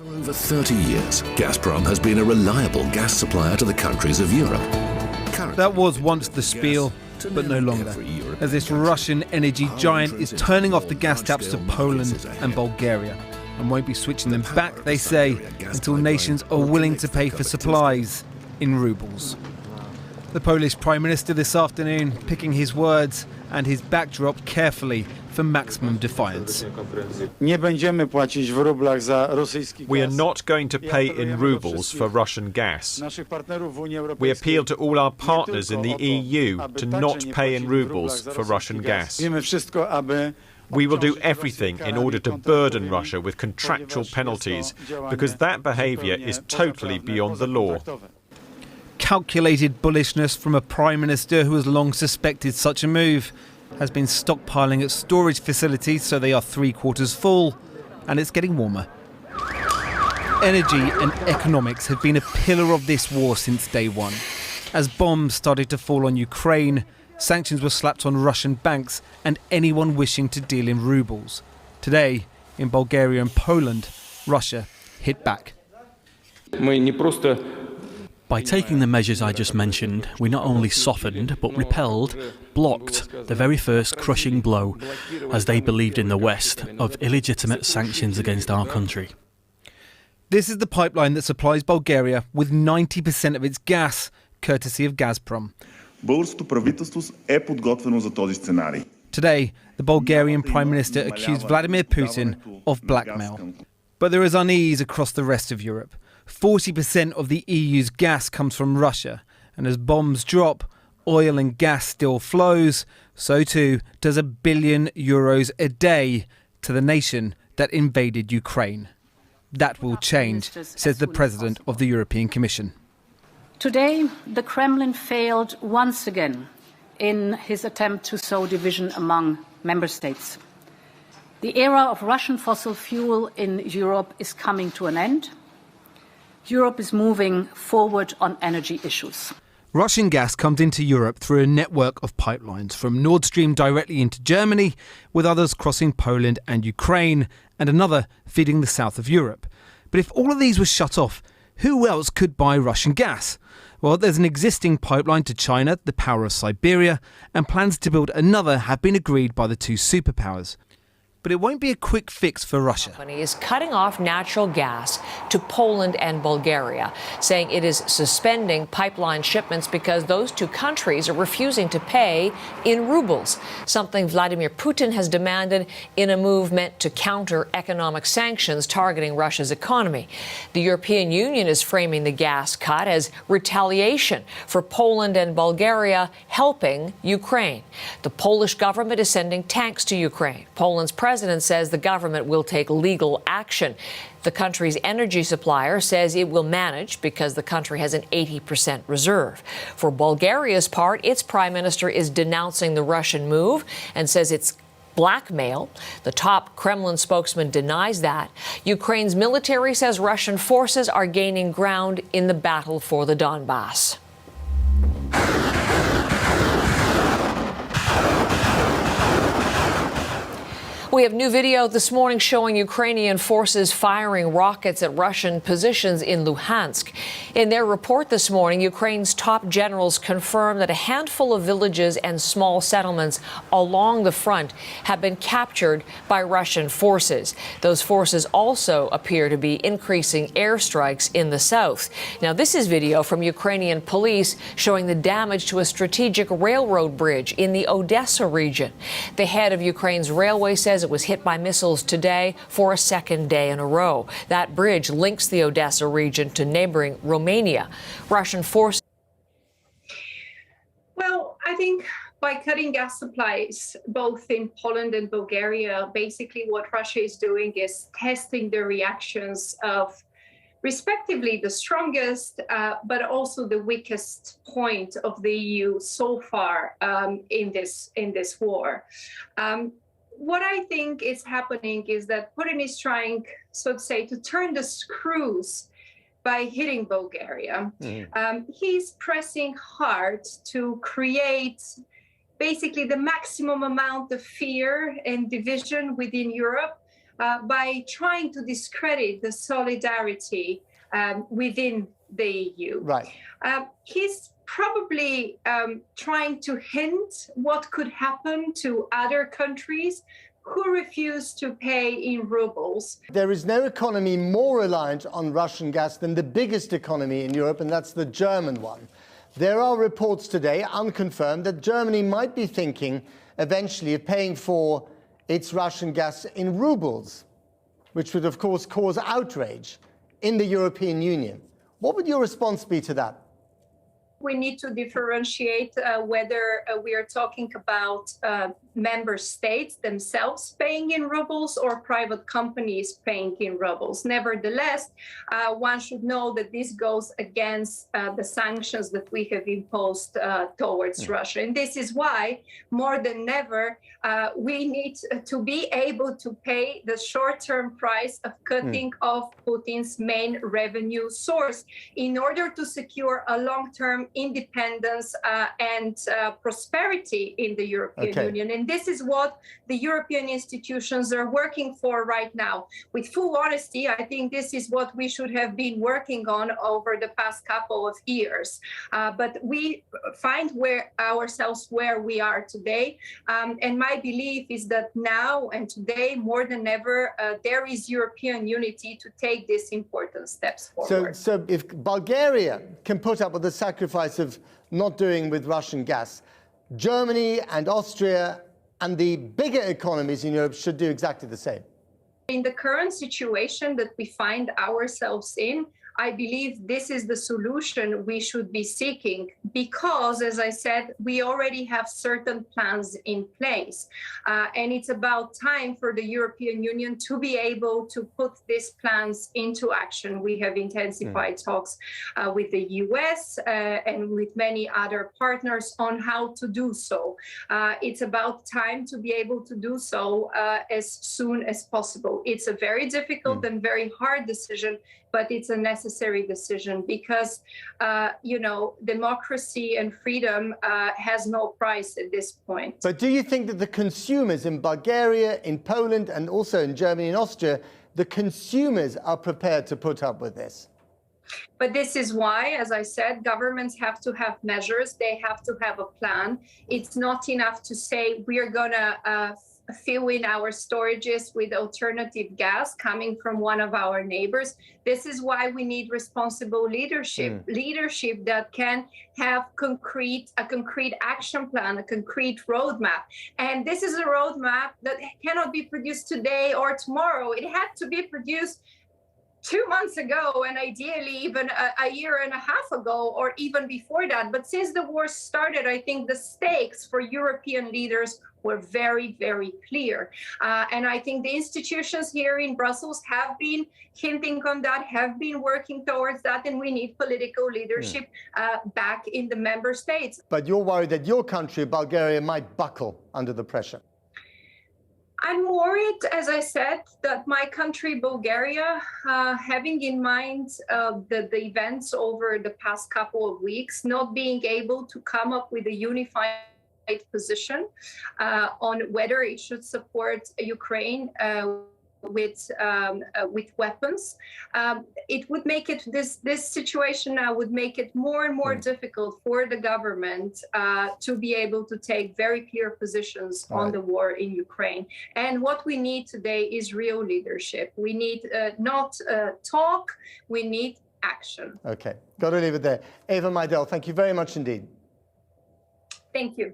For over 30 years, Gazprom has been a reliable gas supplier to the countries of Europe. That was once the spiel, but no longer, as this Russian energy giant is turning off the gas taps to Poland and Bulgaria and won't be switching them back, they say, until nations are willing to pay for supplies in rubles. The Polish Prime Minister this afternoon picking his words and his backdrop carefully for maximum defiance. We are not going to pay in rubles for Russian gas. We appeal to all our partners in the EU to not pay in rubles for Russian gas. We will do everything in order to burden Russia with contractual penalties, because that behaviour is totally beyond the law. Calculated bullishness from a Prime Minister who has long suspected such a move, has been stockpiling at storage facilities so they are 3/4 full, and it's getting warmer. Energy and economics have been a pillar of this war since day one. As bombs started to fall on Ukraine, sanctions were slapped on Russian banks and anyone wishing to deal in rubles. Today, in Bulgaria and Poland, Russia hit back. By taking the measures I just mentioned, we not only softened, but repelled, blocked the very first crushing blow, as they believed in the West, of illegitimate sanctions against our country. This is the pipeline that supplies Bulgaria with 90% of its gas, courtesy of Gazprom. Today, the Bulgarian Prime Minister accused Vladimir Putin of blackmail. But there is unease across the rest of Europe. 40% of the EU's gas comes from Russia, and as bombs drop, oil and gas still flows, so too does €1 billion a day to the nation that invaded Ukraine. That will change, says the President of the European Commission. Today, the Kremlin failed once again in his attempt to sow division among member states. The era of Russian fossil fuel in Europe is coming to an end. Europe is moving forward on energy issues. Russian gas comes into Europe through a network of pipelines, from Nord Stream directly into Germany, with others crossing Poland and Ukraine, and another feeding the south of Europe. But if all of these were shut off, who else could buy Russian gas? Well, there's an existing pipeline to China, the power of Siberia, and plans to build another have been agreed by the two superpowers. But it won't be a quick fix for Russia. The company is cutting off natural gas to Poland and Bulgaria, saying it is suspending pipeline shipments because those two countries are refusing to pay in rubles, something Vladimir Putin has demanded in a move meant to counter economic sanctions targeting Russia's economy. The European Union is framing the gas cut as retaliation for Poland and Bulgaria helping Ukraine. The Polish government is sending tanks to Ukraine. Poland's president says the government will take legal action. The country's energy supplier says it will manage because the country has an 80% reserve. For Bulgaria's part, its prime minister is denouncing the Russian move and says it's blackmail. The top Kremlin spokesman denies that. Ukraine's military says Russian forces are gaining ground in the battle for the Donbass. We have new video this morning showing Ukrainian forces firing rockets at Russian positions in Luhansk. In their report this morning, Ukraine's top generals confirmed that a handful of villages and small settlements along the front have been captured by Russian forces. Those forces also appear to be increasing airstrikes in the south. Now, this is video from Ukrainian police showing the damage to a strategic railroad bridge in the Odessa region. The head of Ukraine's railway says it was hit by missiles today for a second day in a row. That bridge links the Odessa region to neighboring Romania. Russian forces. Well, I think by cutting gas supplies, both in Poland and Bulgaria, basically what Russia is doing is testing the reactions of respectively the strongest, but also the weakest point of the EU so far in this war. What I think is happening is that Putin is trying, so to say, to turn the screws by hitting Bulgaria. He's pressing hard to create basically the maximum amount of fear and division within Europe, by trying to discredit the solidarity within the EU. Right. He's probably trying to hint what could happen to other countries who refuse to pay in rubles. There is no economy more reliant on Russian gas than the biggest economy in Europe, and that's the German one. There are reports today, unconfirmed, that Germany might be thinking eventually of paying for its Russian gas in rubles, which would, of course, cause outrage in the European Union. What would your response be to that? We need to differentiate whether we are talking about member states themselves paying in rubles or private companies paying in rubles. Nevertheless, one should know that this goes against the sanctions that we have imposed towards Russia. And this is why, more than ever, we need to be able to pay the short-term price of cutting off Putin's main revenue source in order to secure a long-term independence and prosperity in the European Union. And this is what the European institutions are working for right now. With full honesty, I think this is what we should have been working on over the past couple of years. But we find ourselves where we are today. And my belief is that now and today, more than ever, there is European unity to take these important steps forward. So if Bulgaria can put up with the sacrifice of not doing with Russian gas, Germany and Austria and the bigger economies in Europe should do exactly the same. In the current situation that we find ourselves in, I believe this is the solution we should be seeking because, as I said, we already have certain plans in place. And it's about time for the European Union to be able to put these plans into action. We have intensified talks with the US and with many other partners on how to do so. It's about time to be able to do so as soon as possible. It's a very difficult and very hard decision, but it's a necessary decision because, democracy and freedom has no price at this point. But do you think that the consumers in Bulgaria, in Poland, and also in Germany and Austria, the consumers are prepared to put up with this? But this is why, as I said, governments have to have measures. They have to have a plan. It's not enough to say we're going to fill in our storages with alternative gas coming from one of our neighbors. This is why we need responsible leadership, leadership that can have a concrete action plan, a concrete roadmap. And this is a roadmap that cannot be produced today or tomorrow. It had to be produced 2 months ago, and ideally even a year and a half ago, or even before that. But since the war started, I think the stakes for European leaders were very, very clear. And I think the institutions here in Brussels have been hinting on that, have been working towards that, and we need political leadership back in the member states. But you're worried that your country, Bulgaria, might buckle under the pressure. I'm worried, as I said, that my country, Bulgaria, having in mind the events over the past couple of weeks, not being able to come up with a unified position on whether it should support Ukraine with weapons, it would make it this situation now would make it more and more difficult for the government to be able to take very clear positions on the war in Ukraine. And what we need today is real leadership. We need not talk, we need action. Okay, got to leave it there. Eva Meidel, thank you very much indeed. Thank you.